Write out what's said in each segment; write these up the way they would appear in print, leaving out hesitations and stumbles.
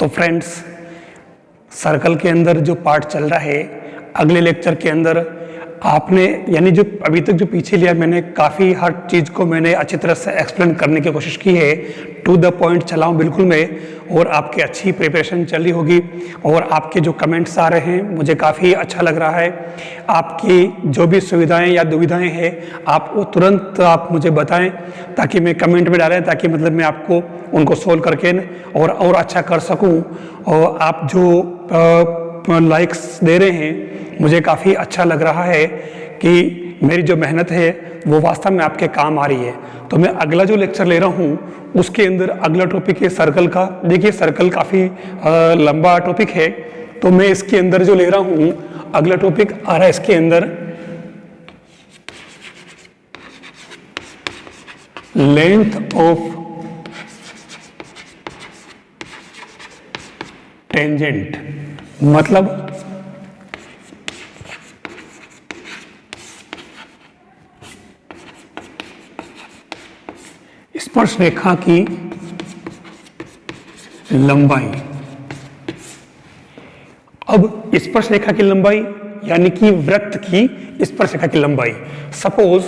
तो friends, circle के अंदर जो पार्ट चल रहा है, अगले लेक्चर के अंदर आपने यानी जो अभी तक जो पीछे लिया, मैंने काफ़ी हर चीज़ को मैंने अच्छी तरह से एक्सप्लेन करने की कोशिश की है। टू द पॉइंट चला हूँ बिल्कुल मैं, और आपकी अच्छी प्रिपरेशन चल रही होगी और आपके जो कमेंट्स आ रहे हैं मुझे काफ़ी अच्छा लग रहा है। आपकी जो भी सुविधाएं या दुविधाएं हैं आप वो तुरंत आप मुझे बताएं ताकि मैं कमेंट में डालें, ताकि मतलब मैं आपको उनको सोल्व करके और अच्छा कर सकूं। और आप जो लाइक्स दे रहे हैं मुझे काफ़ी अच्छा लग रहा है कि मेरी जो मेहनत है वो वास्तव में आपके काम आ रही है। तो मैं अगला जो लेक्चर ले रहा हूँ उसके अंदर अगला टॉपिक है सर्कल का। देखिए सर्कल काफ़ी लंबा टॉपिक है, तो मैं इसके अंदर जो ले रहा हूँ अगला टॉपिक आ रहा है इसके अंदर लेंथ ऑफ टेंजेंट, मतलब स्पर्श रेखा की लंबाई। अब स्पर्श रेखा की लंबाई यानी कि वृत्त की स्पर्श रेखा की लंबाई। सपोज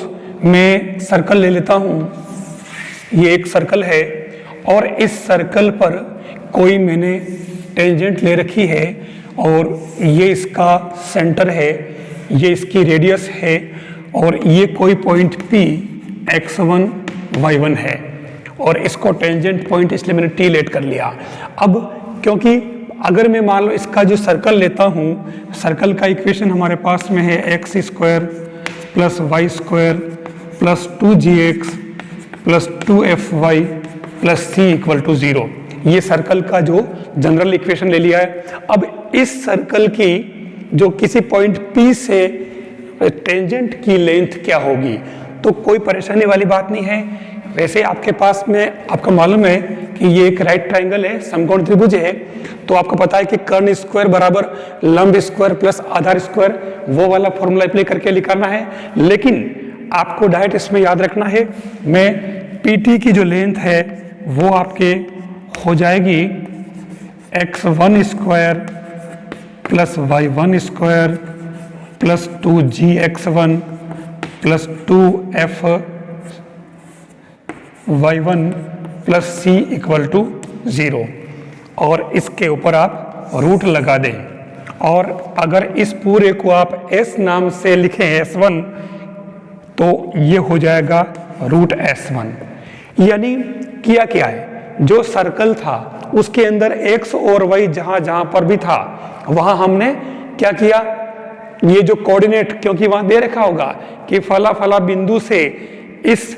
मैं सर्कल ले लेता हूं, ये एक सर्कल है और इस सर्कल पर कोई मैंने टेंजेंट ले रखी है और ये इसका सेंटर है, ये इसकी रेडियस है और ये कोई पॉइंट P x1 y1 है और इसको टेंजेंट पॉइंट इसलिए मैंने T लेट कर लिया। अब क्योंकि अगर मैं मान लो इसका जो सर्कल लेता हूँ, सर्कल का इक्वेशन हमारे पास में है x square plus Y square plus 2gx plus 2fy plus c equal to 0। ये सर्कल का जो जनरल इक्वेशन ले लिया है। अब इस सर्कल की जो किसी पॉइंट P से टेंजेंट की लेंथ क्या होगी, तो कोई परेशानी वाली बात नहीं है। वैसे आपके पास में आपको मालूम है कि ये एक राइट ट्रायंगल है, समकोण त्रिभुज है, तो आपको पता है कि कर्ण स्क्वायर बराबर लंब स्क्वायर प्लस आधार स्क्वायर, वो वाला फॉर्मूला अप्लाई करके निकालना है। लेकिन आपको डायरेक्ट इसमें याद रखना है, मैं PT की जो लेंथ है वो आपके हो जाएगी x1 square plus y1 square plus 2gx1 plus 2f y1 plus c equal to 0 और इसके ऊपर आप रूट लगा दें। और अगर इस पूरे को आप s नाम से लिखें s1, तो ये हो जाएगा रूट s1। यानी किया क्या है, जो सर्कल था उसके अंदर x और y जहां जहां पर भी था वहां हमने क्या किया, ये जो कोऑर्डिनेट, क्योंकि वहां दे रखा होगा कि फला फला बिंदु से इस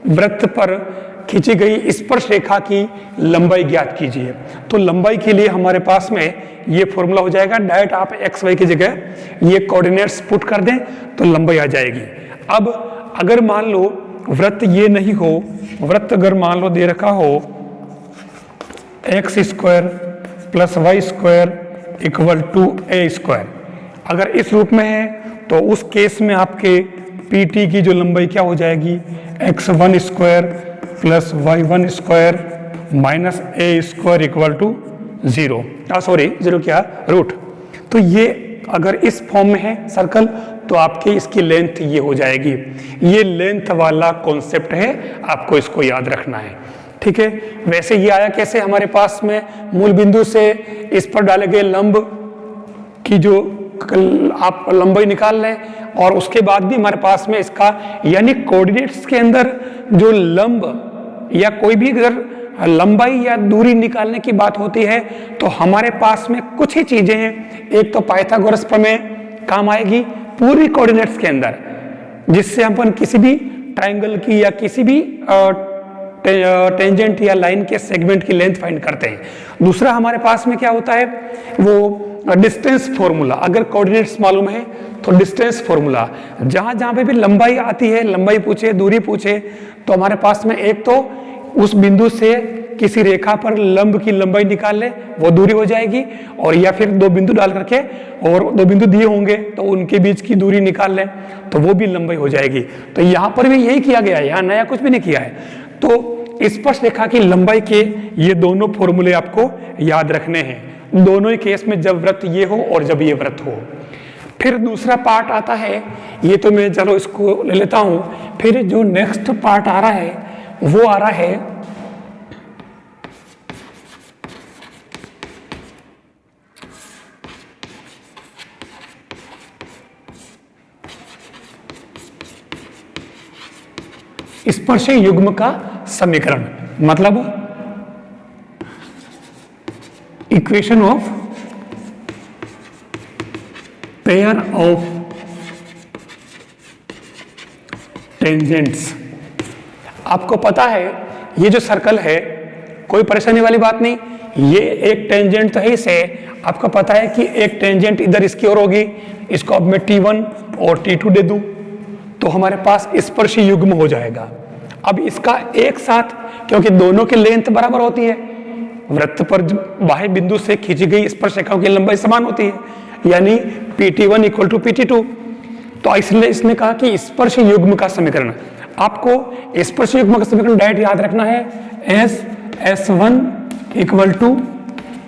वृत्त पर खींची गई स्पर्श रेखा की लंबाई ज्ञात कीजिए। तो लंबाई के लिए हमारे पास में ये फॉर्मूला हो जाएगा, डायरेक्ट आप एक्स वाई की जगह ये कोऑर्डिनेट्स पुट कर दें तो लंबाई आ जाएगी। अब अगर मान लो वृत्त ये नहीं हो, वृत्त अगर मान लो दे रखा हो x square plus Y square equal to a square, अगर इस रूप में है तो उस केस में आपके PT की जो लंबाई क्या हो जाएगी, x1 square plus y1 square minus a square equal to 0। Zero क्या, रूट। तो ये अगर इस फॉर्म में है सर्कल तो आपकी इसकी लेंथ ये हो जाएगी। ये लेंथ वाला कॉन्सेप्ट है, आपको इसको याद रखना है, ठीक है। वैसे ये आया कैसे हमारे पास में, मूल बिंदु से इस पर डाले गए लंब की जो आप लंबाई निकाल लें और उसके बाद भी हमारे पास में इसका यानी कोऑर्डिनेट्स के अंदर जो लंब या कोई भी अगर लंबाई या दूरी निकालने की बात होती है तो हमारे पास में कुछ ही चीजें हैं। एक तो पाइथागोरस प्रमेय काम आएगी पूरी कोऑर्डिनेट्स के अंदर, जिससे अपन किसी भी ट्रायंगल की या किसी भी टेंजेंट या लाइन के सेगमेंट की लेंथ फाइंड करते हैं। दूसरा हमारे पास में क्या होता है, वो डिस्टेंस फॉर्मूला। अगर कोऑर्डिनेट्स मालूम है तो डिस्टेंस फॉर्मूला, जहां जहां पे भी लंबाई आती है, लंबाई पूछे दूरी पूछे, तो हमारे पास में एक तो उस बिंदु से किसी रेखा पर लंब की लंबाई निकाल ले, वो दूरी हो जाएगी, और या फिर दो बिंदु डाल करके और दो बिंदु दिए होंगे तो उनके बीच की दूरी निकाल लें तो वो भी लंबाई हो जाएगी। तो यहाँ पर भी यही किया गया है, यहाँ नया कुछ भी नहीं किया है। तो स्पर्श रेखा की लंबाई के ये दोनों फॉर्मूले आपको याद रखने हैं, दोनों ही केस में, जब वृत्त ये हो और जब ये वृत्त हो। फिर दूसरा पार्ट आता है, ये तो मैं चलो इसको ले लेता हूं। फिर जो नेक्स्ट पार्ट आ रहा है वो आ रहा है स्पर्श युग्म का समीकरण, मतलब equation of pair of tangents. आपको पता है ये जो सर्कल है, कोई परेशानी वाली बात नहीं, ये एक टेंजेंट तो है इसे, आपको पता है कि एक टेंजेंट इधर इसकी ओर होगी, इसको अब मैं T1 और T2 दे दूं तो हमारे पास स्पर्श युग्म हो जाएगा। अब इसका एक साथ, क्योंकि दोनों की लेंथ बराबर होती है, वृत्त पर बाह्य बिंदु से खींची गई स्पर्श रेखाओं की लंबाई समान होती है, यानी PT1 इक्वल टू PT2। तो इसलिए इसने कहा कि स्पर्श युग्म का समीकरण, आपको स्पर्श युग्म का समीकरण डायरेक्ट याद रखना है, S1 इक्वल टू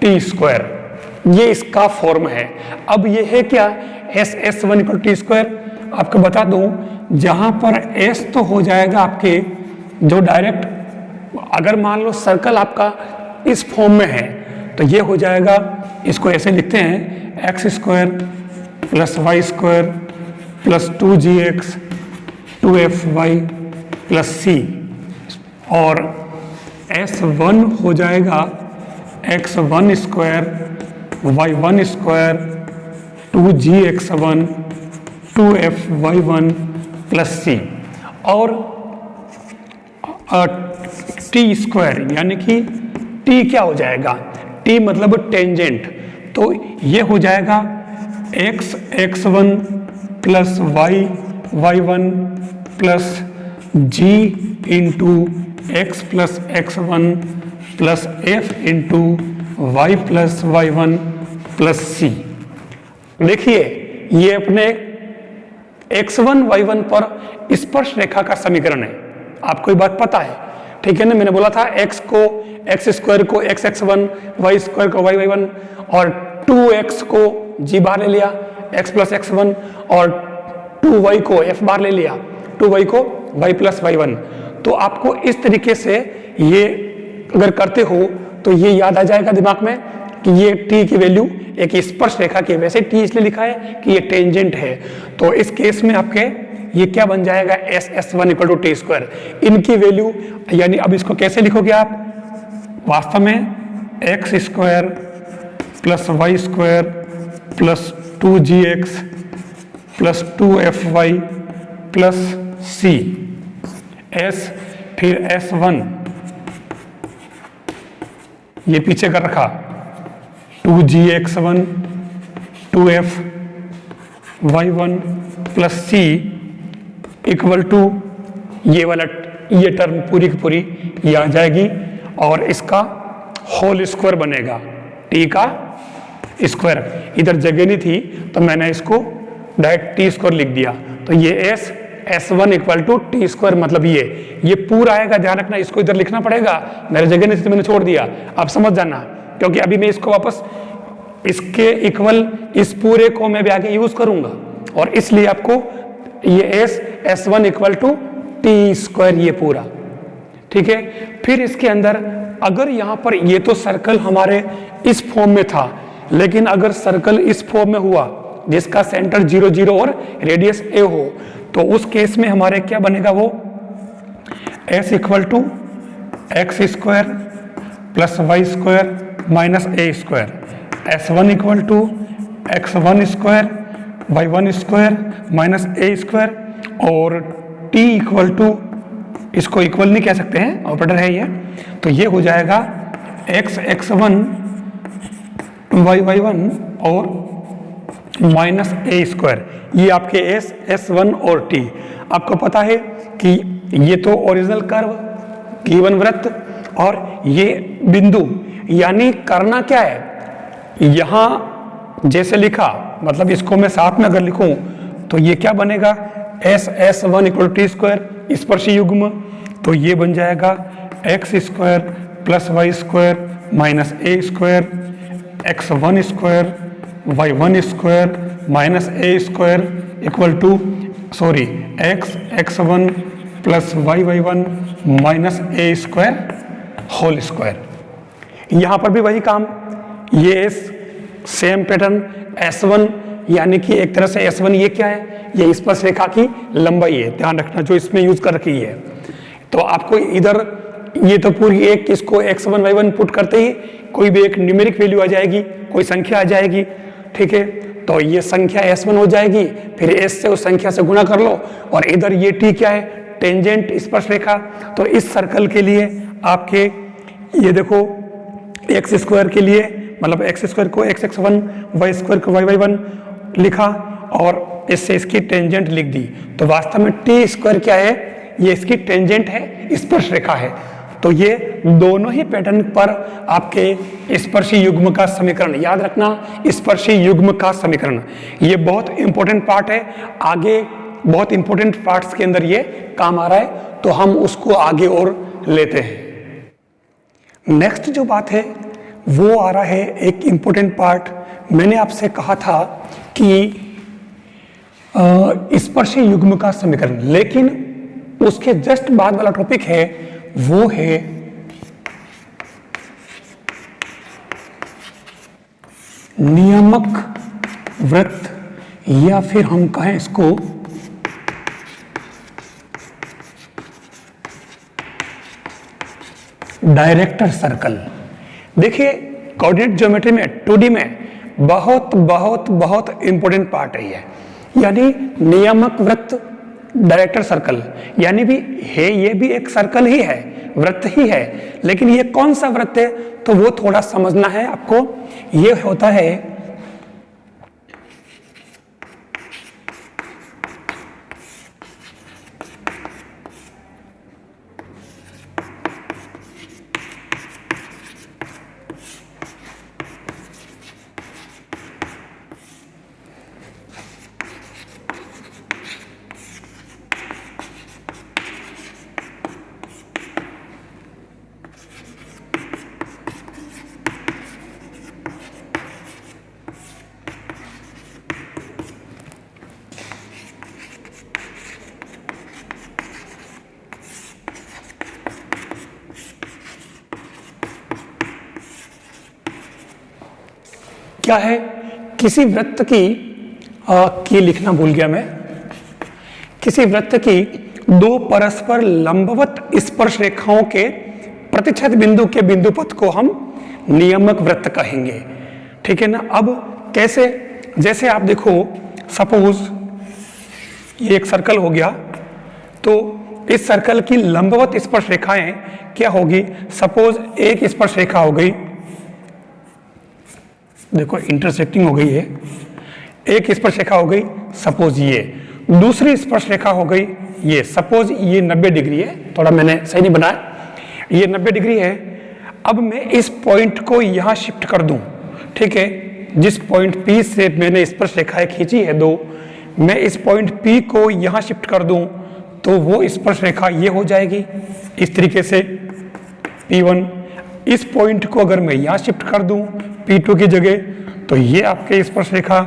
T²। ये इसका फॉर्म है। अब ये है क्या, S1 इक्वल टू T²। आपको बता दूं, जहां पर S तो हो जाएगा आपके जो डायरेक्ट, अगर मान लो सर्कल आपका इस फॉर्म में है तो ये हो जाएगा, इसको ऐसे लिखते हैं x² plus y² plus 2gx 2fy plus c, और S1 हो जाएगा x1² y1² 2gx1 2fy1 plus c, और T² यानी कि T क्या हो जाएगा, T मतलब टेंजेंट, तो ये हो जाएगा x1 plus y1 plus g into x plus x1 plus f into y plus y1 plus c। देखिए ये अपने x1 y1 पर स्पर्श रेखा का समीकरण है, आपको ये बात पता है, ठीक है ना। मैंने बोला था x को x² को x1, y² को y1 और 2x को g बाहर ले लिया, x प्लस x1, और 2y को f बाहर ले लिया, 2y को y प्लस y1। तो आपको इस तरीके से ये अगर करते हो तो ये याद आ जाएगा दिमाग में कि ये t की वैल्यू एक स्पर्श रेखा की, वैसे t इसलिए लिखा है कि ये टेंजेंट है। तो इस केस में आपके ये क्या बन जाएगा, S1 इक्वल टू T²। इनकी वैल्यू, यानी अब इसको कैसे लिखोगे आप, वास्तव में x² plus y² plus 2gx plus 2fy plus c, s फिर S1 ये पीछे कर रखा, 2gx1 2fy1 plus c equal to ये वाला, ये टर्म पूरी की पूरी ये आ जाएगी, और इसका होल स्क्वायर बनेगा, t का स्क्वायर। इधर जगह नहीं थी तो मैंने इसको डायरेक्ट T² लिख दिया, तो ये S1 इक्वल टू T², मतलब ये पूरा आएगा, ध्यान रखना, इसको इधर लिखना पड़ेगा, मेरे जगह नहीं थी तो मैंने छोड़ दिया, आप समझ जाना, क्योंकि अभी मैं इसको वापस इसके इक्वल इस पूरे को मैं भी आगे यूज करूंगा, और इसलिए आपको ये S1 इक्वल टू T² ये पूरा, ठीक है। फिर इसके अंदर अगर यहां पर ये तो सर्कल हमारे इस फॉर्म में था, लेकिन अगर सर्कल इस फॉर्म में हुआ जिसका सेंटर 0 0 और रेडियस a हो, तो उस केस में हमारे क्या बनेगा, वो S equal to x² plus y² minus a², S1 equal to x1² y1² minus a², और t इक्वल टू, इसको इक्वल नहीं कह सकते हैं, ऑपरेटर है ये, तो ये हो जाएगा x1 y1 और माइनस a²। ये आपके S1 और t। आपको पता है कि ये तो ओरिजिनल कर्व, गिवन वृत्त, और ये बिंदु, यानी करना क्या है, यहां जैसे लिखा, मतलब इसको मैं साथ में अगर लिखूं तो ये क्या बनेगा, S1 इक्वल T², स्पर्शी युग्म, तो ये बन जाएगा x square plus Y square minus A square, x one square y one square minus A square equal to x one plus y one minus A square whole square. यहां पर भी वही काम, ये सेम पैटर्न S1, यानी कि एक तरह से S1 ये क्या है, ये स्पर्शरेखा की लंबाई है, ध्यान रखना जो इसमें यूज कर रखी है। तो आपको इधर ये तो पूरी एक इसको x1 y1 पुट करते ही कोई भी एक न्यूमेरिक वैल्यू आ जाएगी, कोई संख्या आ जाएगी, ठीक है। तो ये संख्या S1 हो जाएगी, फिर S से उस संख्या से गुणा कर लो, और इधर ये T क्या है, टेंजेंट स्पर्शरेखा। तो इस सर्कल के लिए आपके ये देखो एक्स स्क्वायर के लिए मतलब एक्स स्क्वायर को x1 वाई स्क्वायर को y1 लिखा और इससे इसकी टेंजेंट लिख दी। तो वास्तव में टी स्क्वायर क्या है, ये इसकी टेंजेंट है, स्पर्शरेखा है। तो ये दोनों ही पैटर्न पर आपके स्पर्शी युग्म का समीकरण, याद रखना स्पर्शी युग्म का समीकरण, ये बहुत इंपॉर्टेंट पार्ट है, आगे बहुत इंपॉर्टेंट पार्ट्स के अंदर ये काम आ रहा है, तो हम उसको आगे और लेते हैं। नेक्स्ट जो बात है वो आ रहा है एक इंपॉर्टेंट पार्ट। मैंने आपसे कहा था कि स्पर्शी युग्म का समीकरण, लेकिन उसके जस्ट बाद वाला टॉपिक है वो है नियामक वृत्त, या फिर हम कहें इसको डायरेक्टर सर्कल। देखिए कोऑर्डिनेट ज्योमेट्री में 2D में बहुत बहुत बहुत इंपॉर्टेंट पार्ट है ये, यानी नियामक वृत्त डायरेक्टर सर्कल, यानी भी है ये भी एक सर्कल ही है, वृत्त ही है, लेकिन ये कौन सा वृत्त है तो वो थोड़ा समझना है आपको। ये होता है क्या है, किसी वृत्त की लिखना भूल गया मैं, किसी वृत्त की दो परस्पर लंबवत स्पर्श रेखाओं के प्रतिच्छेद बिंदु के बिंदु पथ को हम नियामक वृत्त कहेंगे, ठीक है ना। अब कैसे, जैसे आप देखो सपोज ये एक सर्कल हो गया, तो इस सर्कल की लंबवत स्पर्श रेखाएं क्या होगी, सपोज एक स्पर्श रेखा हो गई, देखो इंटरसेक्टिंग हो गई है, एक स्पर्श रेखा हो गई सपोज ये, दूसरी स्पर्श रेखा हो गई ये, सपोज ये 90 डिग्री है, थोड़ा मैंने सही नहीं बनाया, ये 90 डिग्री है। अब मैं इस पॉइंट को यहां शिफ्ट कर दूं, ठीक है, जिस पॉइंट P से मैंने स्पर्श रेखाएं खींची है दो, मैं इस पॉइंट P को यहां शिफ्ट कर दूं तो वो स्पर्श रेखा ये हो जाएगी इस तरीके से P1। इस पॉइंट को अगर मैं यहां शिफ्ट कर दूं P2 की जगह तो ये आपके स्पर्श रेखा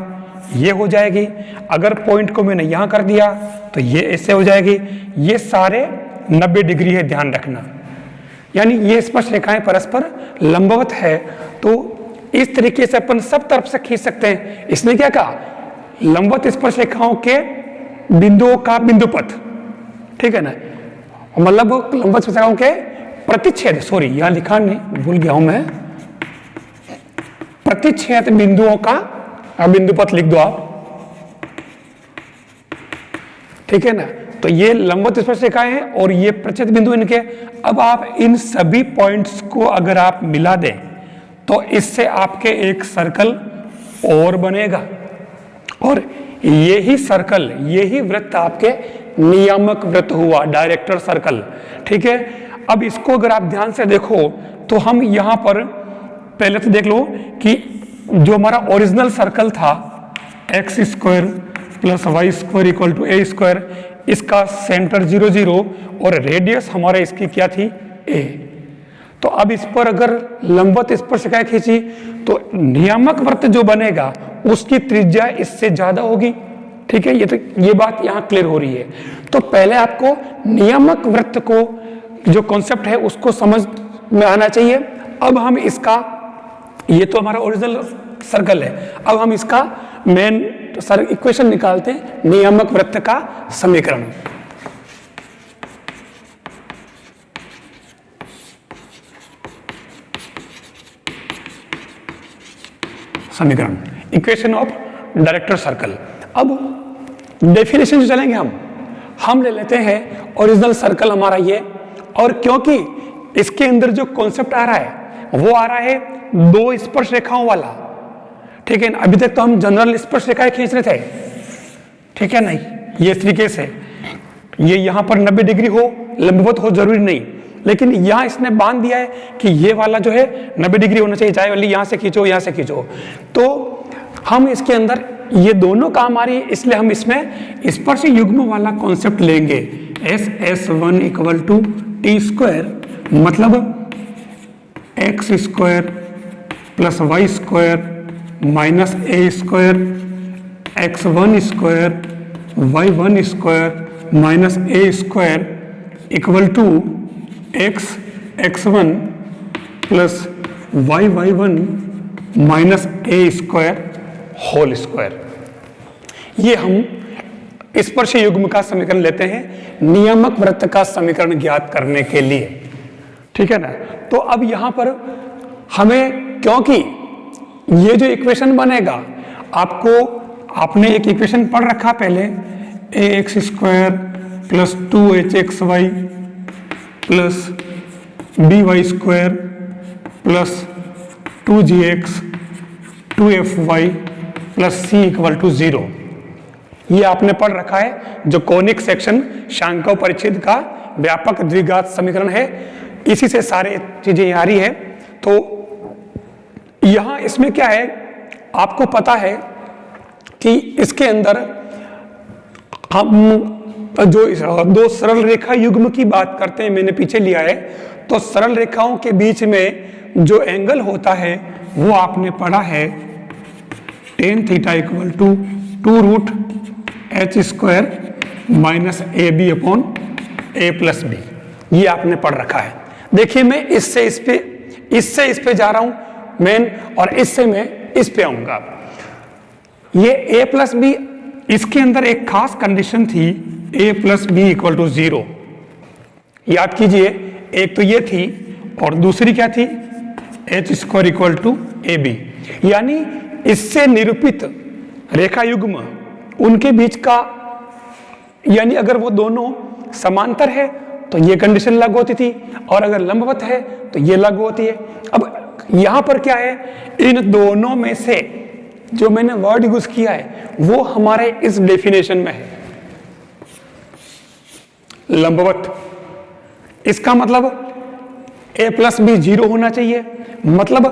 ये हो जाएगी। अगर पॉइंट को मैंने यहां कर दिया तो ये ऐसे हो जाएगी। ये सारे 90 डिग्री है, ध्यान रखना, यानी ये स्पर्श रेखाएं परस्पर लंबवत है। तो इस तरीके से अपन सब तरफ से खींच सकते हैं। इसने क्या कहा, लंबवत स्पर्श रेखाओं के बिंदुओं का बिंदु पथ, ठीक है ना, मतलब लंबवत स्पर्श रेखाओं के प्रतिच्छेद, सॉरी यहां लिखा नहीं, भूल गया हूं मैं, प्रतिच्छेद बिंदुओं का बिंदु पथ लिख दो आप, ठीक है ना। तो ये लंबवत स्पर्श रेखाएं हैं और ये प्रतिच्छेद बिंदु इनके। अब आप इन सभी पॉइंट्स को अगर आप मिला दें तो इससे आपके एक सर्कल और बनेगा, और यही सर्कल, यही वृत्त आपके नियामक वृत्त हुआ, डायरेक्टर सर्कल, ठीक है। अब इसको अगर आप ध्यान से देखो तो हम यहां पर पहले तो देख लो कि जो हमारा ओरिजिनल सर्कल था x square plus Y square equal to a square, इसका सेंटर 0 0 और रेडियस हमारे इसकी क्या थी ए। तो अब इस पर अगर लंबवत स्पर्शरेखा खींची तो नियामक वृत्त जो बनेगा उसकी त्रिज्या इससे ज्यादा होगी। ठीक है, ये बात यहां क्लियर हो रही है। तो पहले आपको नियामक वृत्त को जो कॉन्सेप्ट है उसको समझ में आना चाहिए। अब हम इसका, ये तो हमारा ओरिजिनल सर्कल है, अब हम इसका मेन इक्वेशन निकालते हैं, नियामक वृत्त का समीकरण। समीकरण, इक्वेशन ऑफ डायरेक्टर सर्कल। अब डेफिनेशन जो चलेंगे हम ले लेते हैं ओरिजिनल सर्कल हमारा ये, और क्योंकि इसके अंदर जो कॉन्सेप्ट आ रहा है वो आ रहा है दो स्पर्श रेखाओं वाला। ठीक है, अभी तक तो हम जनरल स्पर्श रेखाएं खींच रहे थे, ठीक है, नहीं ये इस तरीके से, ये यहां पर 90 डिग्री हो, लंबवत हो, जरूरी नहीं, लेकिन यहां इसने बांध दिया है कि ये वाला जो है 90 डिग्री होना चाहिए, चाहे वाली यहां से खींचो यहां से खींचो। तो हम इसके अंदर ये दोनों काम आ रही है, इसलिए हम इसमें स्पर्श युग्म वाला कॉन्सेप्ट लेंगे। S1 equal to T square, मतलब X square plus Y square minus A square, x1 square y1 square minus A square equal to x1 plus y1 minus A square whole square. ये हम स्पर्श युग्म का समीकरण लेते हैं नियामक वृत्त का समीकरण ज्ञात करने के लिए। ठीक है ना। तो अब यहां पर हमें, क्योंकि ये जो इक्वेशन बनेगा, आपने एक इक्वेशन पढ़ रखा पहले, ax square plus 2hxy plus by square plus 2gx 2fy plus c equal to 0। ये आपने पढ़ रखा है, जो कॉनिक सेक्शन शांको परिच्छेद का व्यापक द्विघात समीकरण है, इसी से सारे चीजें आ रही है। तो यहां इसमें क्या है, आपको पता है कि इसके अंदर हम जो दो सरल रेखा युग्म की बात करते हैं, मैंने पीछे लिया है, तो सरल रेखाओं के बीच में जो एंगल होता है वो आपने पढ़ा है tan theta equal to 2 root h square minus a b upon a plus b. ये आपने पढ़ रखा है। देखिए, मैं इससे इस पे जा रहा हूं मेन, और इससे मैं इस पे आऊंगा। ये a प्लस बी, इसके अंदर एक खास कंडीशन थी a plus b equal to 0। याद कीजिए, एक तो ये थी और दूसरी क्या थी, h square equal to a b. यानी इससे निरूपित रेखा युग्म, उनके बीच का, यानी अगर वो दोनों समांतर है तो ये कंडीशन लागू होती थी, और अगर लंबवत है तो ये लागू होती है। अब यहां पर क्या है, इन दोनों में से जो मैंने वर्ड यूज किया है वो हमारे इस डेफिनेशन में है, लंबवत। इसका मतलब a प्लस बी 0 होना चाहिए। मतलब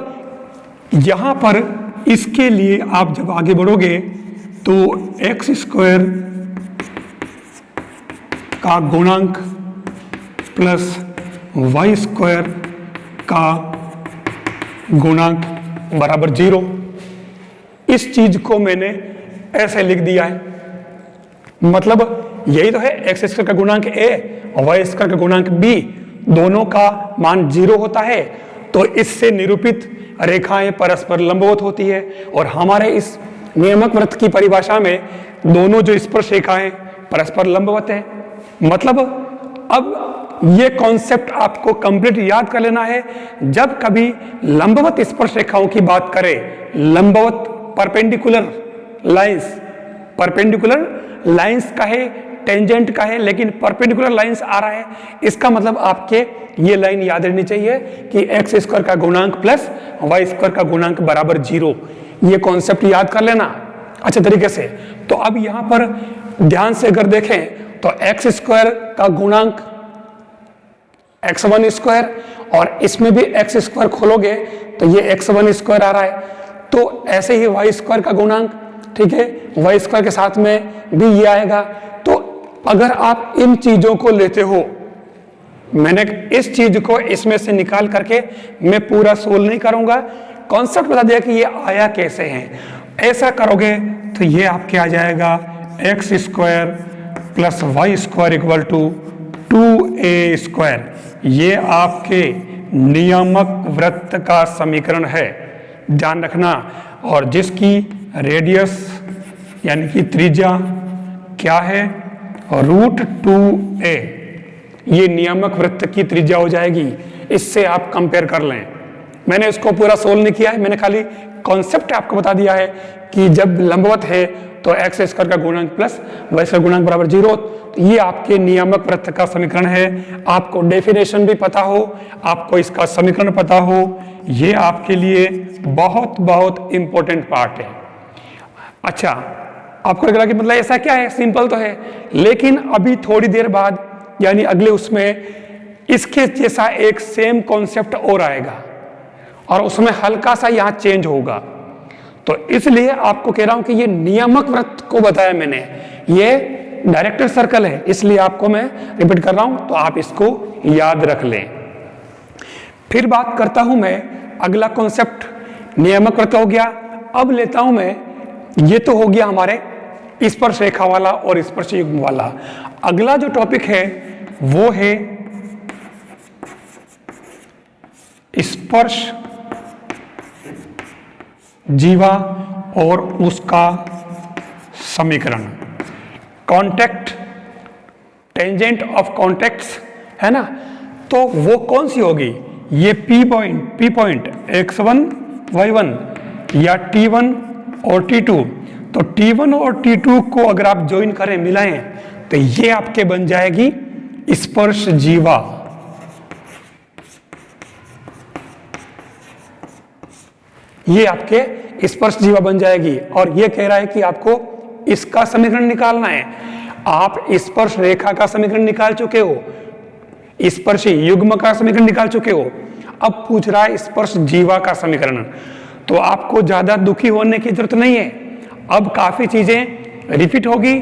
यहां पर इसके लिए आप जब आगे बढ़ोगे तो एक्स स्क्वायर का गुणांक प्लस वाई स्क्वायर का गुणांक बराबर 0। इस चीज को मैंने ऐसे लिख दिया है, मतलब यही तो है, एक्स स्क्वायर का गुणांक a और वाई स्क्वायर का गुणांक b, दोनों का मान 0 होता है, तो इससे निरूपित रेखाएं परस्पर लंबवत होती है। और हमारे इस नियामक वृत्त की परिभाषा में दोनों जो स्पर्श रेखाएं परस्पर लंबवत है। मतलब अब ये कॉन्सेप्ट आपको कंप्लीट याद कर लेना है। जब कभी लंबवत स्पर्श रेखाओं की बात करें, लंबवत परपेंडिकुलर लाइंस का है, टेंजेंट का है, लेकिन परपेंडिकुलर लाइंस आ रहा है, इसका मतलब आपके ये लाइन याद रहनी चाहिए कि एक्स स्क्वायर का गुणांक प्लस वाई स्क्वायर का गुणांक बराबर 0। ये कॉन्सेप्ट याद कर लेना अच्छे तरीके से। तो अब यहां पर ध्यान से अगर देखें तो एक्स स्क्वायर का गुणांक x1 स्क्वायर, और इसमें भी एक्स स्क्वायर खोलोगे तो ये x1 स्क्वायर आ रहा है। तो ऐसे ही वाई स्क्वायर का गुणांक, ठीक है, वाई स्क्वायर के साथ में भी ये आएगा। तो अगर आप इन चीजों को लेते हो मैंने इस चीज को इसमें से निकाल करके मैं पूरा सोल्व नहीं करूंगा, कॉन्सेप्ट बता दिया कि ये आया कैसे है। ऐसा करोगे तो ये आपके आ जाएगा x square plus Y square equal to 2a²। ये आपके नियामक वृत्त का समीकरण है, ध्यान रखना। और जिसकी रेडियस यानी कि त्रिज्या क्या है, √2a, ये नियामक वृत्त की त्रिज्या हो जाएगी। इससे आप कंपेयर कर लें। मैंने इसको पूरा सोल्व नहीं किया है, मैंने खाली कॉन्सेप्ट आपको बता दिया है कि जब लंबवत है तो एक्स स्क्वायर का गुणांक प्लस वाई स्क्वायर गुणांक बराबर 0। तो ये आपके नियामक वृत्त का समीकरण है। आपको डेफिनेशन भी पता हो, आपको इसका समीकरण पता हो, ये आपके लिए बहुत बहुत इंपॉर्टेंट पार्ट है। अच्छा, आपको लग रहा कि मतलब ऐसा क्या है, सिंपल तो है, लेकिन अभी थोड़ी देर बाद यानी अगले उसमें इसके जैसा एक सेम कॉन्सेप्ट और आएगा और उसमें हल्का सा यहां चेंज होगा। तो इसलिए आपको कह रहा हूं कि ये नियामक वृत्त को बताया मैंने, ये डायरेक्टर सर्कल है, इसलिए आपको मैं रिपीट कर रहा हूं, तो आप इसको याद रख लें। फिर बात करता हूं मैं अगला कॉन्सेप्ट, नियामक वृत्त हो गया। अब लेता हूं मैं, ये तो हो गया हमारे स्पर्श रेखा वाला और स्पर्श युग्म वाला। अगला जो टॉपिक है वो है स्पर्श जीवा और उसका समीकरण। कॉन्टेक्ट, टेंजेंट ऑफ कॉन्टेक्ट्स है ना, तो वो कौन सी होगी, ये पी पॉइंट x1 y1 या t1 और t2। तो t1 और t2 को अगर आप ज्वाइन करें, मिलाएं, तो ये आपके बन जाएगी स्पर्श जीवा। ये आपके स्पर्श जीवा बन जाएगी। और ये कह रहा है कि आपको इसका समीकरण निकालना है। आप स्पर्श रेखा का समीकरण निकाल चुके हो, स्पर्श युग्म का समीकरण निकाल चुके हो, अब पूछ रहा है स्पर्श जीवा का समीकरण। तो आपको ज्यादा दुखी होने की जरूरत नहीं है, अब काफी चीजें रिपीट होगी,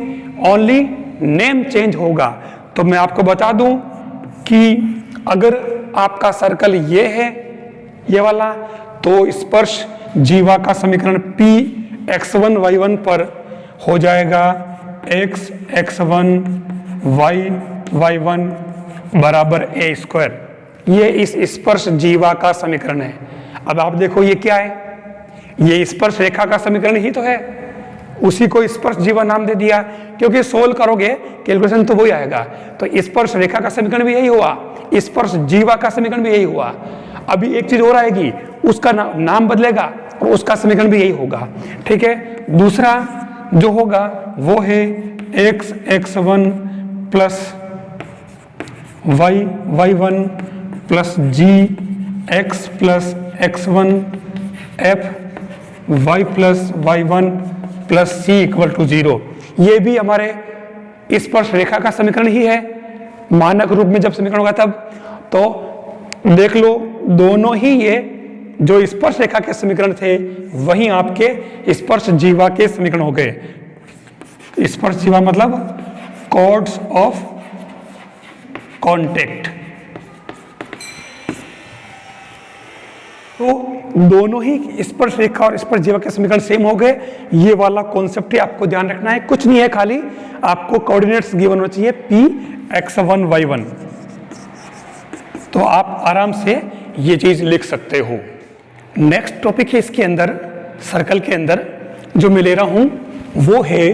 ओनली नेम चेंज होगा। तो मैं आपको बता दूं कि अगर आपका सर्कल ये है, ये वाला, तो स्पर्श जीवा का समीकरण p x1 y1 पर हो जाएगा x x1 y y1 बराबर a²। ये इस स्पर्श जीवा का समीकरण है। अब आप देखो ये क्या है, ये स्पर्श रेखा का समीकरण ही तो है, उसी को स्पर्श जीवा नाम दे दिया, क्योंकि सोल्व करोगे कैलकुलेशन तो वही आएगा। तो स्पर्श रेखा का समीकरण भी यही हुआ, स्पर्श जीवा का समीकरण भी यही हुआ। अभी एक चीज और आएगी, उसका नाम बदलेगा और उसका समीकरण भी यही होगा। ठीक है, दूसरा जो होगा वो है x x1 plus y y1 plus g x plus x1 f y plus y1 plus c equal to 0। ये भी हमारे स्पर्श रेखा का समीकरण ही है, मानक रूप में जब समीकरण होगा तब। तो देख लो, दोनों ही ये जो स्पर्श रेखा के समीकरण थे वही आपके स्पर्श जीवा के समीकरण हो गए। स्पर्श जीवा मतलब कॉर्ड्स ऑफ कॉन्टेक्ट। तो दोनों ही स्पर्श रेखा और स्पर्श जीवा के समीकरण सेम हो गए। ये वाला कॉन्सेप्ट ही आपको ध्यान रखना है, कुछ नहीं है, खाली आपको कोऑर्डिनेट्स गिवन होना चाहिए p x1 y1। तो आप आराम से ये चीज लिख सकते हो। नेक्स्ट टॉपिक है इसके अंदर, सर्कल के अंदर जो मैं ले रहा हूं वो है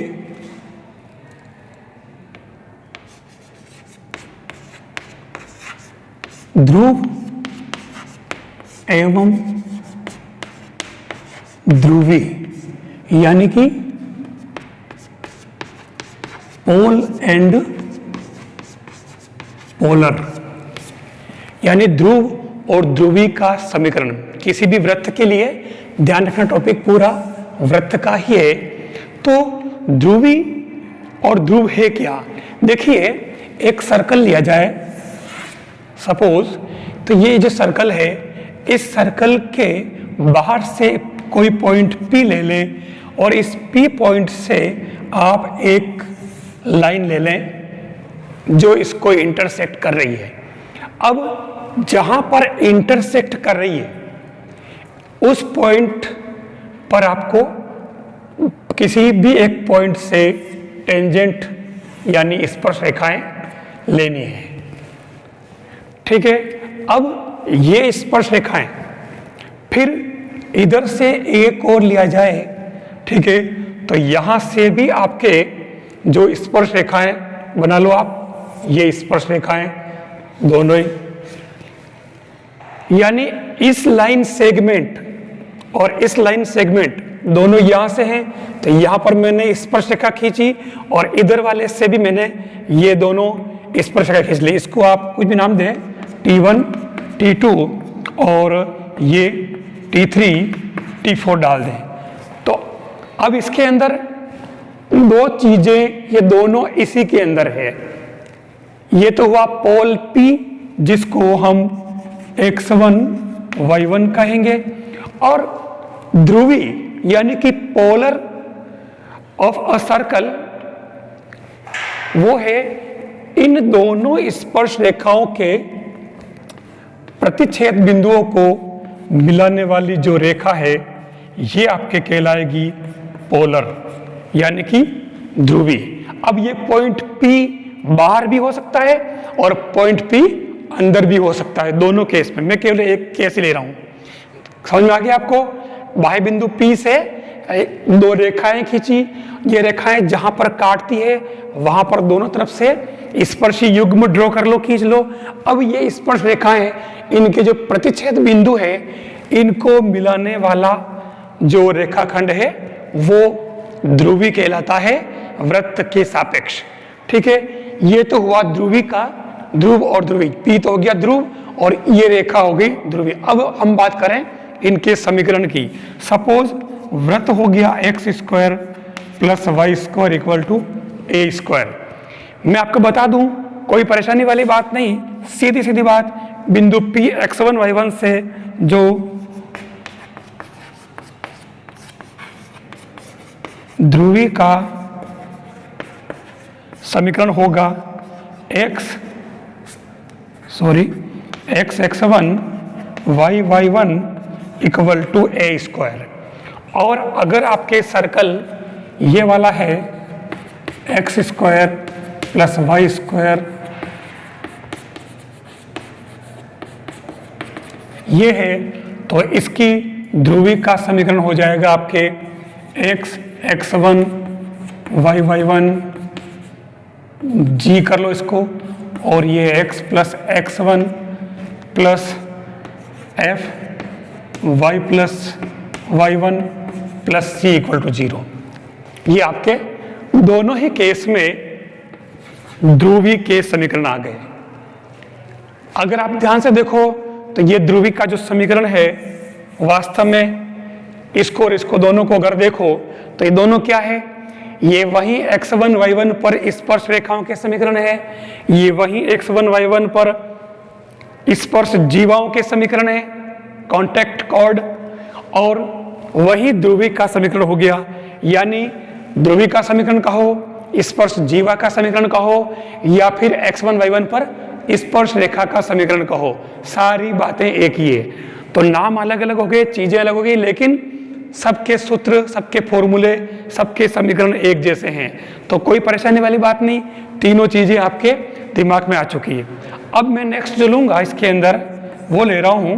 ध्रुव एवं ध्रुवी, यानी कि पोल एंड पोलर, यानी ध्रुव और ध्रुवी का समीकरण। किसी भी वृत्त के लिए ध्यान रखना टॉपिक पूरा वृत्त का ही है। तो ध्रुवी और ध्रुव है क्या, देखिए एक सर्कल लिया जाए सपोज, तो ये जो सर्कल है, इस सर्कल के बाहर से कोई पॉइंट P ले लें और इस P पॉइंट से आप एक लाइन ले लें जो इसको इंटरसेक्ट कर रही है। अब जहां पर इंटरसेक्ट कर रही है उस पॉइंट पर आपको किसी भी एक पॉइंट से टेंजेंट यानी स्पर्श रेखाएं लेनी है। ठीक है, अब ये स्पर्श रेखाएं फिर इधर से एक और लिया जाए, ठीक है, तो यहां से भी आपके जो स्पर्श रेखाएं बना लो आप, ये स्पर्श रेखाएं दोनों ही, यानी इस लाइन सेगमेंट और इस लाइन सेगमेंट दोनों यहां से हैं, तो यहां पर मैंने स्पर्श रेखा खींची और इधर वाले से भी मैंने ये दोनों स्पर्श रेखा खींच ली। इसको आप कुछ भी नाम दें, T1, T2 और ये T3, T4 डाल दें। तो अब इसके अंदर दो चीजें, ये दोनों इसी के अंदर है। ये तो हुआ पोल P जिसको हम X1, Y1 कहेंगे, और ध्रुवी यानी कि पोलर ऑफ अ सर्कल वो है इन दोनों स्पर्श रेखाओं के प्रतिच्छेद बिंदुओं को मिलाने वाली जो रेखा है ये आपके कहलाएगी पोलर यानी कि ध्रुवी। अब ये पॉइंट P बाहर भी हो सकता है और पॉइंट P अंदर भी हो सकता है, दोनों केस में। मैं केवल एक केस ही ले रहा हूं, समझ में आ गया आपको। बाह्य बिंदु P से दो रेखाएं खींची, ये रेखाएं जहां पर काटती है वहां पर दोनों तरफ से स्पर्शी युग्म ड्रॉ कर लो, खींच लो। अब ये स्पर्श रेखाएं, इनके जो प्रतिच्छेद बिंदु है इनको मिलाने वाला जो रेखाखंड है वो ध्रुवी कहलाता है वृत्त के सापेक्ष। ठीक है, ये तो हुआ ध्रुवी का, ध्रुव और ध्रुवी। P तो हो गया ध्रुव और ये रेखा हो गई ध्रुवी। अब हम बात करें इनके समीकरण की। सपोज वृत्त हो गया x square plus Y square equal to a square. मैं आपको बता दूं, कोई परेशानी वाली बात नहीं, सीधी सीधी बात। बिंदु P x1 y1 से जो ध्रुवी का समीकरण होगा x x1 y y1 equal to a square. और अगर आपके सर्कल ये वाला है x square plus Y square, ये है, तो इसकी ध्रुवी का समीकरण हो जाएगा आपके x x1 y y1 जी कर लो इसको, और ये x plus x1 plus f y plus y1 plus c equal to 0। ये आपके दोनों ही केस में ध्रुवी के समीकरण आ गए। अगर आप ध्यान से देखो तो ये ध्रुवी का जो समीकरण है वास्तव में इसको और इसको दोनों को अगर देखो तो ये दोनों क्या है, ये वही x1 y1 पर स्पर्श रेखाओं के समीकरण है, ये वही x1 y1 पर स्पर्श जीवाओं के समीकरण है, कॉन्टैक्ट कॉर्ड, और वही ध्रुवी का समीकरण हो गया। यानी ध्रुवी का समीकरण कहो, स्पर्श जीवा का समीकरण कहो, या फिर x1 y1 पर स्पर्श रेखा का समीकरण कहो, सारी बातें एक ही है। तो नाम अलग अलग हो गए, चीजें अलग हो गई, लेकिन सबके सूत्र, सबके फॉर्मूले, सबके समीकरण एक जैसे हैं। तो कोई परेशानी वाली बात नहीं, तीनों चीजें आपके दिमाग में आ चुकी है। अब मैं नेक्स्ट जो लूंगा इसके अंदर वो ले रहा हूं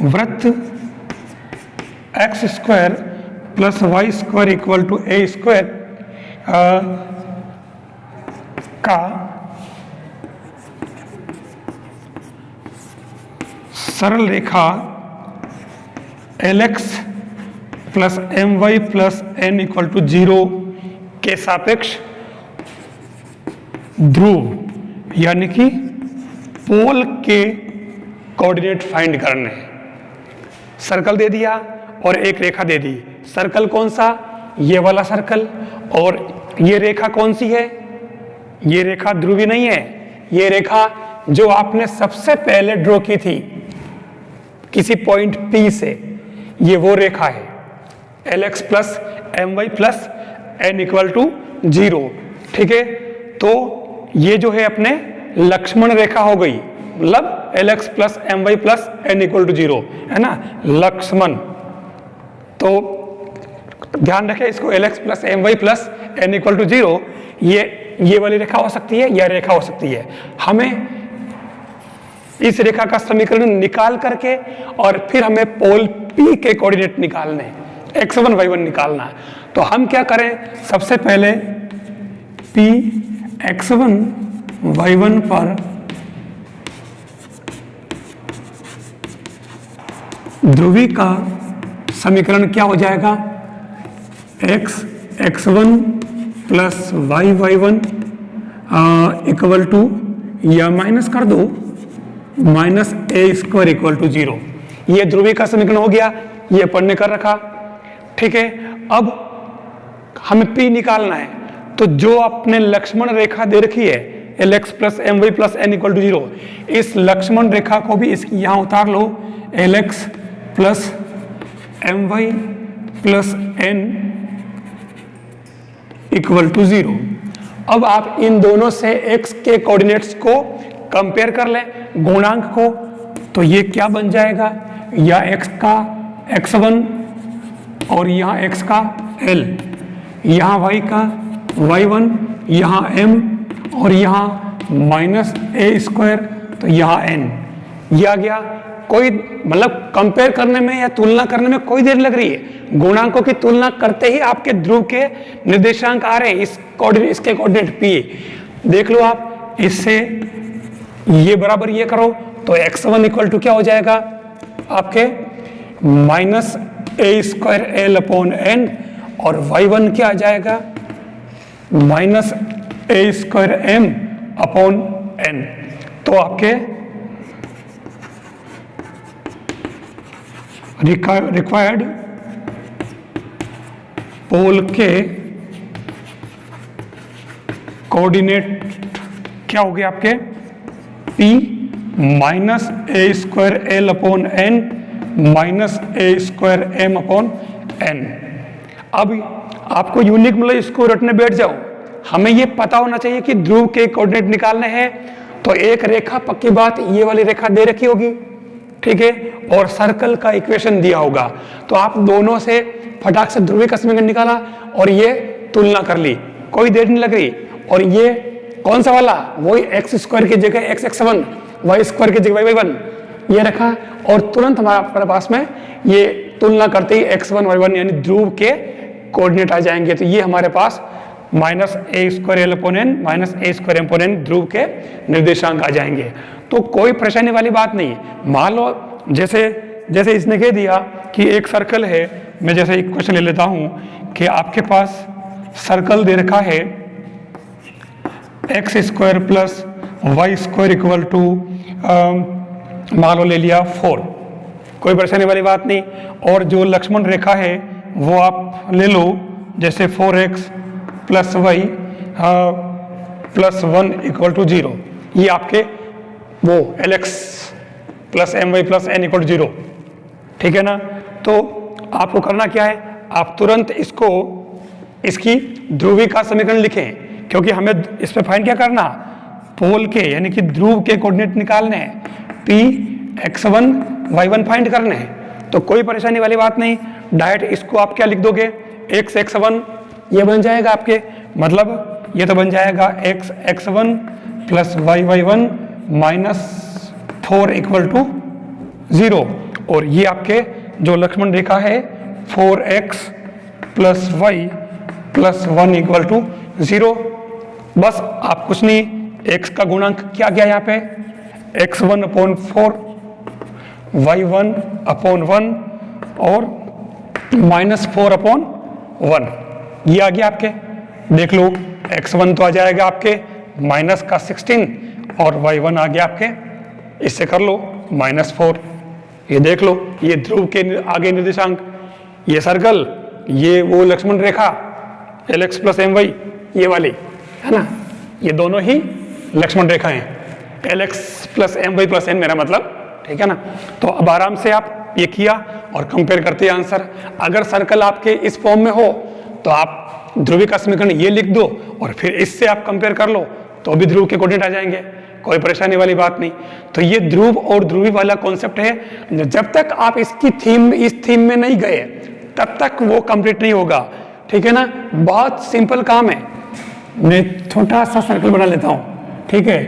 वृत्त x square plus Y square equal to a square का सरल रेखा Lx plus m y plus n equal to 0 के सापेक्ष ध्रुव यानी कि पोल के कोऑर्डिनेट फाइंड करने। सर्कल दे दिया और एक रेखा दे दी। सर्कल कौन सा? ये वाला सर्कल। और ये रेखा कौन सी है? ये रेखा ध्रुवी नहीं है, ये रेखा जो आपने सबसे पहले ड्रॉ की थी किसी पॉइंट P से, ये वो रेखा है Lx plus m y plus n equal to 0। ठीक है, तो ये जो है अपने लक्ष्मण रेखा हो गई, मतलब Lx plus m y plus n equal to 0, है ना, लक्ष्मण। तो ध्यान रखें इसको, Lx plus m y plus n equal to 0, ये वाली रेखा हो सकती है, यह रेखा हो सकती है। हमें इस रेखा का समीकरण निकाल करके और फिर हमें पोल P के कोऑर्डिनेट निकालने, x1 y1 निकालना है। तो हम क्या करें, सबसे पहले P x1 y1 पर ध्रुवी का समीकरण क्या हो जाएगा, x1 plus y1 equal to, या माइनस कर दो, minus A square equal to 0। ये ध्रुवी का समीकरण हो गया, ये पढ़ने कर रखा, ठीक है। अब हमें P निकालना है, तो जो आपने लक्ष्मण रेखा दे रखी है Lx plus m y plus n equal to 0, इस लक्ष्मण रेखा को भी इसकी यहां उतार लो, Lx plus m y plus n equal to 0। अब आप इन दोनों से x के कोऑर्डिनेट्स को कंपेयर कर लें, गुणांक को, तो ये क्या बन जाएगा, या x का x1 और यहाँ x का l, यहाँ y का y1, यहाँ m और यहाँ माइनस ए स्क्वायर, तो यहाँ n, ये आ गया। कोई मतलब कंपेयर करने में या तुलना करने में कोई देर लग रही है, गुणांकों की तुलना करते ही आपके ध्रुव के निर्देशांक आ रहे हैं, इसके कोऑर्डिनेट P देख लो आप। इससे ये बराबर ये करो, तो x1 इक्वल टू क्या हो जाएगा आपके, माइनस ए स्क्वायर एल अपॉन एन, और y1 क्या आ जाएगा, माइनस ए स्क्वायर एम अपॉन एन। तो आपके रिक्वायर्ड पोल के कोऑर्डिनेट क्या हो गए आपके, P माइनस ए square L upon N minus ए स्क्वायर एम अपॉन एन। अब आपको यूनिक मतलब इसको रटने बैठ जाओ, हमें ये पता होना चाहिए कि ध्रुव के कोऑर्डिनेट निकालने हैं। तो एक रेखा, पक्की बात, ये वाली रेखा दे रखी होगी, ठीक है, और सर्कल का इक्वेशन दिया होगा, तो आप दोनों से फटाक से ध्रुवी का समीकरण निकाला और ये तुलना कर ली, कोई देर नहीं लग रही। और ये कौन सा वाला, वही एक्स स्क्वायर की जगह x1, वाई स्क्वायर की जगह y1 ये रखा, और तुरंत हमारे पास में ये तुलना करते ही x1 y1 यानी ध्रुव के कोऑर्डिनेट आ जाएंगे। तो ये हमारे पास माइनस ए square L upon N minus ए स्क्वायर एम अपॉन एन ध्रुव के निर्देशांक आ जाएंगे। तो कोई परेशानी वाली बात नहीं। मान लो जैसे इसने कह दिया कि एक सर्कल है, मैं जैसे एक क्वेश्चन ले लेता हूं कि आपके पास सर्कल दे रखा है x square plus Y square equal to मान लो ले लिया 4, कोई परेशानी वाली बात नहीं। और जो लक्ष्मण रेखा है वो आप ले लो, जैसे 4x plus y plus 1 equal to 0, ये आपके वो Lx plus m y plus n equal to 0, ठीक है ना। तो आपको करना क्या है, आप तुरंत इसकी ध्रुवी का समीकरण लिखें, क्योंकि हमें इस पे फाइंड क्या करना, पोल के यानी कि ध्रुव के कोऑर्डिनेट निकालने हैं, P x1 y1 फाइंड करने हैं। तो कोई परेशानी वाली बात नहीं, डायरेक्ट इसको आप क्या लिख दोगे, x1 ये बन जाएगा आपके, मतलब ये तो बन जाएगा x1 plus y1 minus 4 equal to 0, और ये आपके जो लक्ष्मण रेखा है 4x plus y plus 1 equal to 0। बस आप कुछ नहीं, x का गुणांक क्या गया यहाँ पे, x1 अपॉन 4 y1 अपॉन 1 और माइनस 4 अपॉन 1, ये आ गया आपके। देख लो x1 तो आ जाएगा आपके माइनस का 16 और y1 आ गया आपके, इससे कर लो -4। ये देख लो, ये ध्रुव के आगे निर्देशांक, ये सर्कल, ये वो Lakshman Rekha Lx plus m Y ये वाली है ना, ये दोनों ही लक्ष्मण रेखा हैं, Lx plus m y plus n मेरा मतलब, ठीक है ना। तो अब आराम से आप ये किया और कंपेयर करते हैं आंसर। अगर सर्कल आपके इस फॉर्म में हो तो आप ध्रुवी का समीकरण ये लिख दो और फिर इससे आप कंपेयर कर लो, तो भी ध्रुव के कोऑर्डिनेट आ जाएंगे, कोई परेशानी वाली बात नहीं। तो ये ध्रुव और ध्रुवी वाला कॉन्सेप्ट है, जब तक आप इस थीम में नहीं गए तब तक वो कंप्लीट नहीं होगा, ठीक है ना। बहुत सिंपल काम है। मैं छोटा सा सर्कल बना लेता हूं, ठीक है,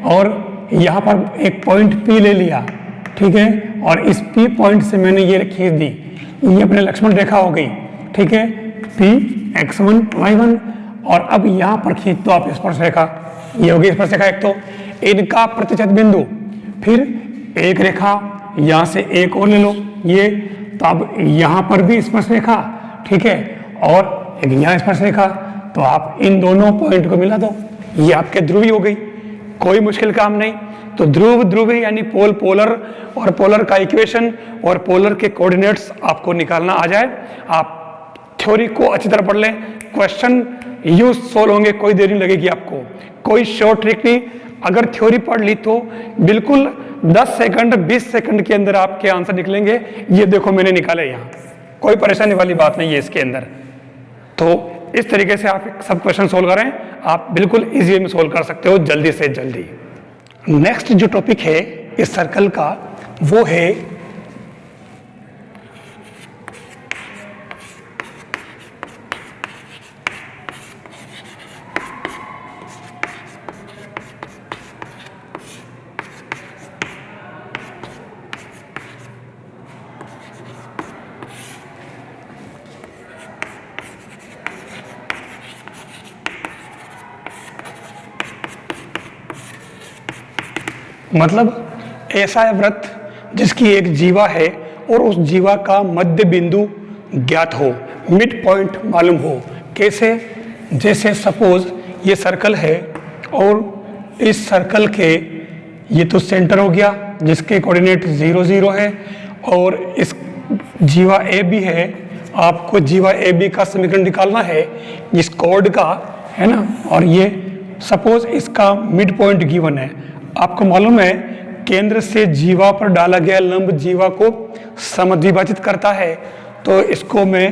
और यहां पर एक पॉइंट P ले लिया, ठीक है, और इस P पॉइंट से मैंने ये खींच दी, ये अपने लक्ष्मण रेखा हो गई, ठीक है, P x1 y1। और अब यहां पर खींच दो आप स्पर्श रेखा, ये होगी स्पर्श रेखा एक। तो इनका प्रतिच्छेद बिंदु, फिर एक रेखा यहां से एक और ले लो ये, तो अब यहां पर भी स्पर्श रेखा, ठीक है, और एक यहां स्पर्श रेखा। तो आप इन दोनों पॉइंट को मिला दो, ये आपके ध्रुवी हो गई, कोई मुश्किल काम नहीं। तो ध्रुव ध्रुवी यानी पोल पोलर, और पोलर का इक्वेशन और पोलर के कोऑर्डिनेट्स आपको निकालना आ जाए, आप थ्योरी को अच्छी तरह पढ़ लें, क्वेश्चन यूं सोल्व होंगे, कोई देर नहीं लगेगी आपको, कोई शॉर्ट ट्रिक नहीं। अगर थ्योरी पढ़ ली तो बिल्कुल 10 सेकंड 20 सेकंड के अंदर आपके आंसर निकलेंगे। ये देखो मैंने निकाले यहाँ, कोई परेशानी वाली बात नहीं है इसके अंदर। तो इस तरीके से आप सब क्वेश्चन सोल्व करें, आप बिल्कुल इजी में सोल्व कर सकते हो जल्दी से जल्दी। नेक्स्ट जो टॉपिक है इस सर्कल का वो है मतलब ऐसा है व्रत जिसकी एक जीवा है और उस जीवा का मध्य बिंदु ज्ञात हो, मिड पॉइंट मालूम हो। कैसे? जैसे सपोज ये सर्कल है और इस सर्कल के ये तो सेंटर हो गया जिसके कोऑर्डिनेट 0 0 है, और इस जीवा ए बी है, आपको जीवा ए बी का समीकरण निकालना है इस कोड का, है ना। और ये सपोज इसका मिड पॉइंट गिवन है, आपको मालूम है केंद्र से जीवा पर डाला गया लंब जीवा को समद्विभाजित करता है। तो इसको मैं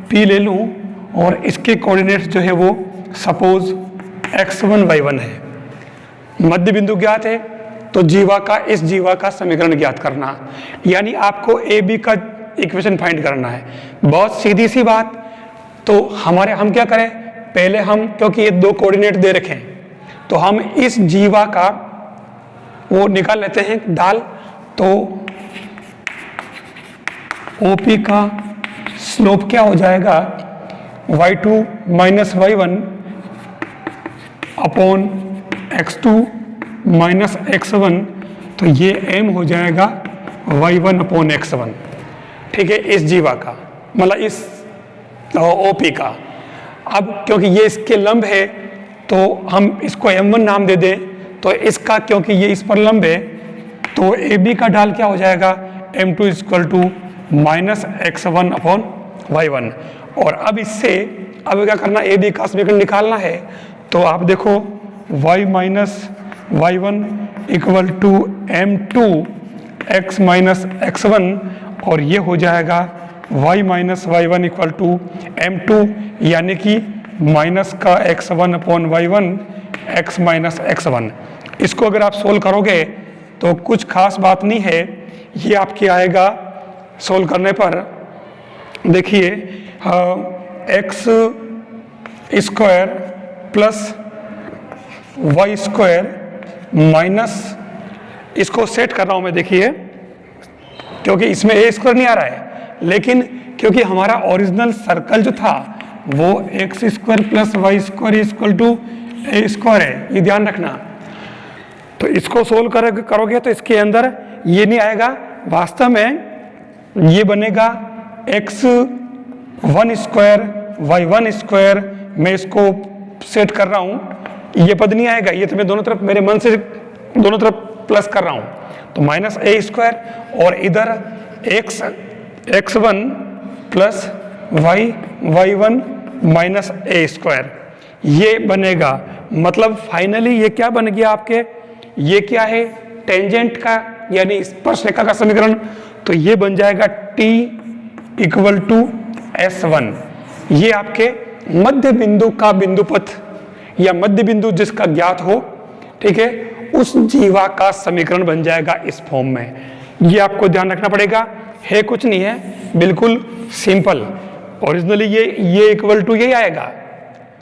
P ले लूं और इसके कोऑर्डिनेट्स जो है वो सपोज x1 y1 है, मध्य बिंदु ज्ञात है, तो जीवा का इस जीवा का समीकरण ज्ञात करना, यानी आपको ए बी का इक्वेशन फाइंड करना है। बहुत सीधी सी बात। तो हम क्या करें, पहले हम, क्योंकि ये दो कोऑर्डिनेट दे रखे हैं, तो हम इस जीवा का वो निकाल लेते हैं डाल। तो OP का स्लोप क्या हो जाएगा, y2 minus y1 upon x2 minus x1, तो ये m हो जाएगा y1 अपॉन x1, ठीक है, इस जीवा का, मतलब इस OP का। अब क्योंकि ये इसके लंब है तो हम इसको m1 नाम दे दें, तो इसका क्योंकि ये इस पर लंब है तो AB का ढाल क्या हो जाएगा, m2 equal to minus x1 upon y1। और अब इससे अब क्या करना, AB का समीकरण निकालना है। तो आप देखो y minus y1 equal to m2 x minus x1, और ये हो जाएगा y minus y1 equal to m2, यानी कि माइनस का x1 upon y1 x minus x1। इसको अगर आप सोल्व करोगे तो कुछ खास बात नहीं है, ये आपके आएगा सोल्व करने पर, देखिए x square plus y square minus, इसको सेट कर रहा हूं मैं, देखिए क्योंकि इसमें a स्क्वायर नहीं आ रहा है, लेकिन क्योंकि हमारा ओरिजिनल सर्कल जो था वो x square plus y square equal to a square है, ये ध्यान रखना। तो इसको सोल्व करोगे तो इसके अंदर ये नहीं आएगा, वास्तव में ये बनेगा x1 स्क्वायर y1 स्क्वायर, मैं इसको सेट कर रहा हूँ, ये पद नहीं आएगा, ये तो मैं दोनों तरफ मेरे मन से दोनों तरफ प्लस कर रहा हूँ, तो माइनस a स्क्वायर, और इधर x1 plus y1 minus a square, ये बनेगा। मतलब फाइनली ये क्या बन गया आपके, ये क्या है, टेंजेंट का यानी स्पर्शरेखा का समीकरण। तो ये बन जाएगा T इक्वल टू S1, ये आपके मध्य बिंदु का बिंदु पथ, या मध्य बिंदु जिसका ज्ञात हो, ठीक है, उस जीवा का समीकरण बन जाएगा इस फॉर्म में। ये आपको ध्यान रखना पड़ेगा, है कुछ नहीं है, बिल्कुल सिंपल। ओरिजिनली ये इक्वल टू यही आएगा,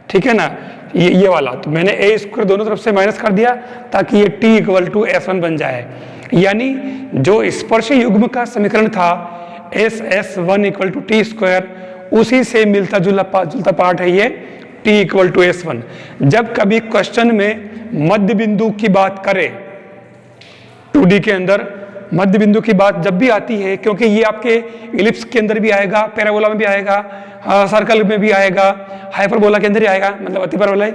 ठीक है ना, ये वाला। तो मैंने ए स्क्वायर दोनों तरफ से माइनस कर दिया ताकि ये टी इक्वल टू S1 बन जाए। यानी जो स्पर्श युग्म का समीकरण था S1 equal to T square, उसी से मिलता जुलता पार्ट है ये टी इक्वल टू S1। जब कभी क्वेश्चन में मध्य बिंदु की बात करें 2D के अंदर, मध्य बिंदु की बात जब भी आती है, क्योंकि ये आपके इलिप्स के अंदर भी आएगा, पैराबोला में भी आएगा, सर्कल में भी आएगा, हाइपरबोला के अंदर ही आएगा, मतलब अतिपरवलय,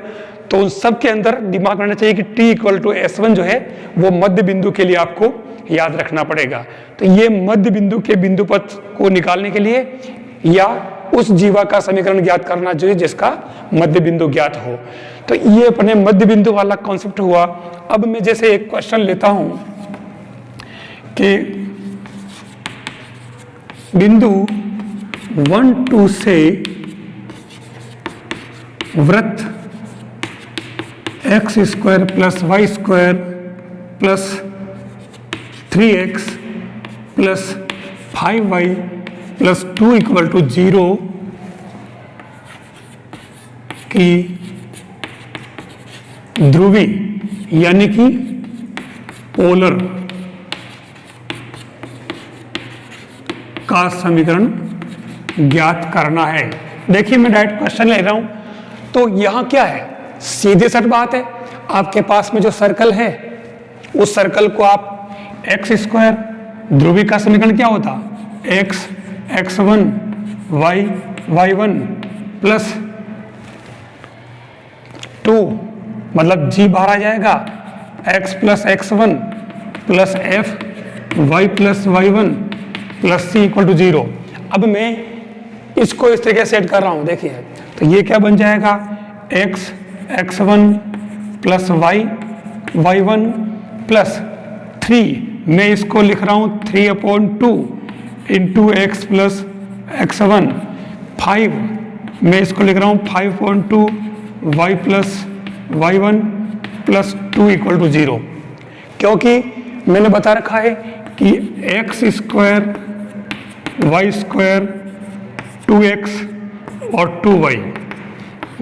तो उन सब के अंदर दिमाग में रहना चाहिए कि t इक्वल टू S1 जो है वो मध्य बिंदु के लिए आपको याद रखना पड़ेगा। तो ये मध्य बिंदु के बिंदु पथ को निकालने के लिए या उस जीवा का समीकरण ज्ञात करना चाहिए जिसका मध्य बिंदु ज्ञात हो। तो ये अपने मध्य बिंदु वाला कॉन्सेप्ट हुआ। अब मैं जैसे एक क्वेश्चन लेता हूं कि बिंदु 1 2 से वृत्त x square plus Y square plus 3x plus 5y plus 2 equal to 0 की ध्रुवी यानी कि पोलर का समीकरण ज्ञात करना है। देखिए मैं डायरेक्ट क्वेश्चन ले रहा हूं, तो यहां क्या है, सीधे सट बात है, आपके पास में जो सर्कल है उस सर्कल को आप एक्स स्क्वायर, ध्रुवी का समीकरण क्या होता, x x1 y y1 plus 2, मतलब g बाहर आ जाएगा, x plus x1 plus f y plus y1 plus c equal to 0। अब मैं इसको इस तरीके से सेट कर रहा हूं, देखिए, तो ये क्या बन जाएगा, x x1 plus y y1 plus 3, मैं इसको लिख रहा हूं 3/2 इंटू एक्स प्लस x1, 5, मैं इसको लिख रहा हूं 5/2 y plus y1 plus 2 equal to 0। क्योंकि मैंने बता रखा है कि x square Y square 2x और 2y,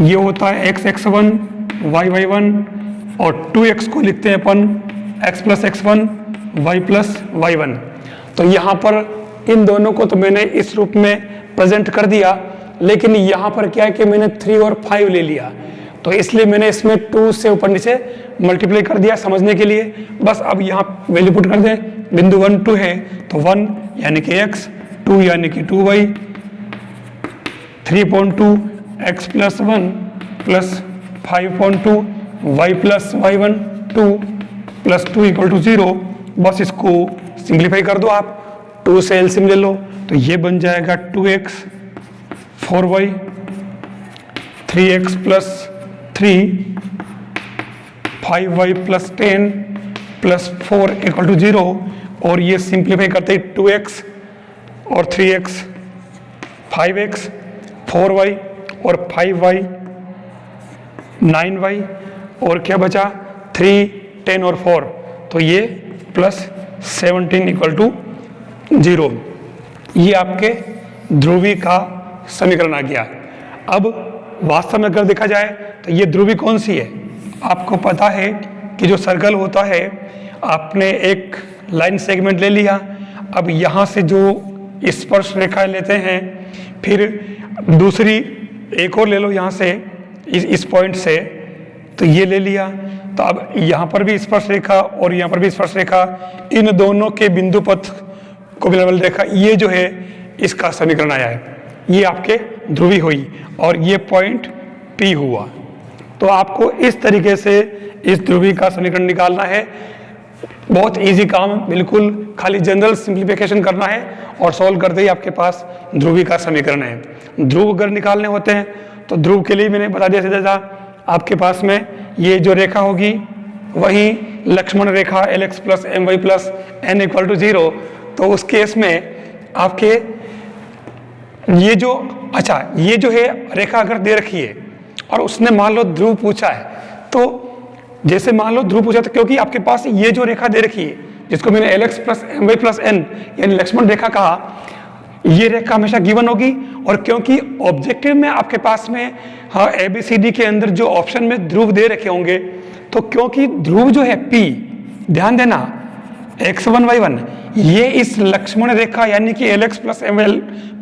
ये होता है x x1 y y1, और 2x को लिखते हैं अपन x plus x1 y plus y1। तो यहाँ पर इन दोनों को तो मैंने इस रूप में प्रेजेंट कर दिया, लेकिन यहाँ पर क्या है कि मैंने 3 और 5 ले लिया, तो इसलिए मैंने इसमें 2 से ऊपर नीचे मल्टीप्लाई कर दिया समझने के लिए। बस अब यहाँ वैल्यू पुट कर दें, बिंदु 1 2 है तो 1 यानी कि x, 2 यानी कि 2y, 3/2 x plus 1 plus 5/2 y plus y1 2 plus 2 equal to 0। बस इसको सिंप्लीफाई कर दो आप, 2 से एलसीएम ले लो, तो ये बन जाएगा 2x 4y 3x plus 3 5y plus 10 plus 4 equal to 0। और ये सिंप्लीफाई करते ही 2x और 3x 5x 4y और 5y 9y, और क्या बचा 3 10 और 4, तो ये प्लस 17 इक्वल टू 0। ये आपके ध्रुवी का समीकरण आ गया। अब वास्तव में अगर देखा जाए तो ये ध्रुवी कौन सी है, आपको पता है कि जो सर्कल होता है, आपने एक लाइन सेगमेंट ले लिया, अब यहाँ से जो स्पर्श रेखा लेते हैं, फिर दूसरी एक और ले लो यहाँ से, इस पॉइंट से, तो ये ले लिया, तो अब यहाँ पर भी स्पर्श रेखा और यहाँ पर भी स्पर्श रेखा, इन दोनों के बिंदु पथ को मिलावल रेखा, ये जो है इसका समीकरण आया है, ये आपके ध्रुवी हुई और ये पॉइंट P हुआ। तो आपको इस तरीके से इस ध्रुवी का समीकरण निकालना है। बहुत इजी काम, बिल्कुल खाली जनरल सिंप्लीफिकेशन करना है और सॉल्व करते ही आपके पास ध्रुवी का समीकरण है। ध्रुव अगर निकालने होते हैं तो ध्रुव के लिए मैंने बता दिया सीधा, आपके पास में ये जो रेखा होगी वही Lakshman Rekha LX plus MY plus N equal to 0। तो उस केस में आपके ये जो, अच्छा ये जो है रेखा अगर दे रखी है और उसने मान लो ध्रुव पूछा है, तो जैसे मान लो ध्रुव पूछा, तो क्योंकि आपके पास ये जो रेखा दे रखी है जिसको मैंने LX plus MY plus N यानी लक्ष्मण रेखा कहा, ये रेखा हमेशा गिवन होगी। और क्योंकि ऑब्जेक्टिव में आपके पास में ABCD के अंदर जो ऑप्शन में ध्रुव दे रखे होंगे, तो क्योंकि ध्रुव जो है P, ध्यान देना X1 Y1, ये इस लक्ष्मण रेखा यानी कि LX plus ML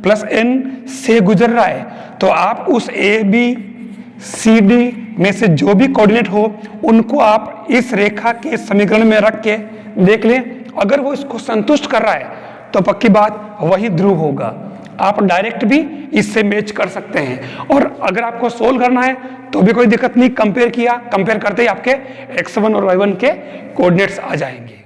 plus N से गुजर रहा है, तो आप उस ABCD में से जो भी कोऑर्डिनेट हो उनको आप इस रेखा के समीकरण में रख के देख लें, अगर वो इसको संतुष्ट कर रहा है तो पक्की बात वही ध्रुव होगा। आप डायरेक्ट भी इससे मैच कर सकते हैं, और अगर आपको सोल्व करना है तो भी कोई दिक्कत नहीं, कंपेयर करते ही आपके X1 और Y1 के कोऑर्डिनेट्स आ जाएंगे।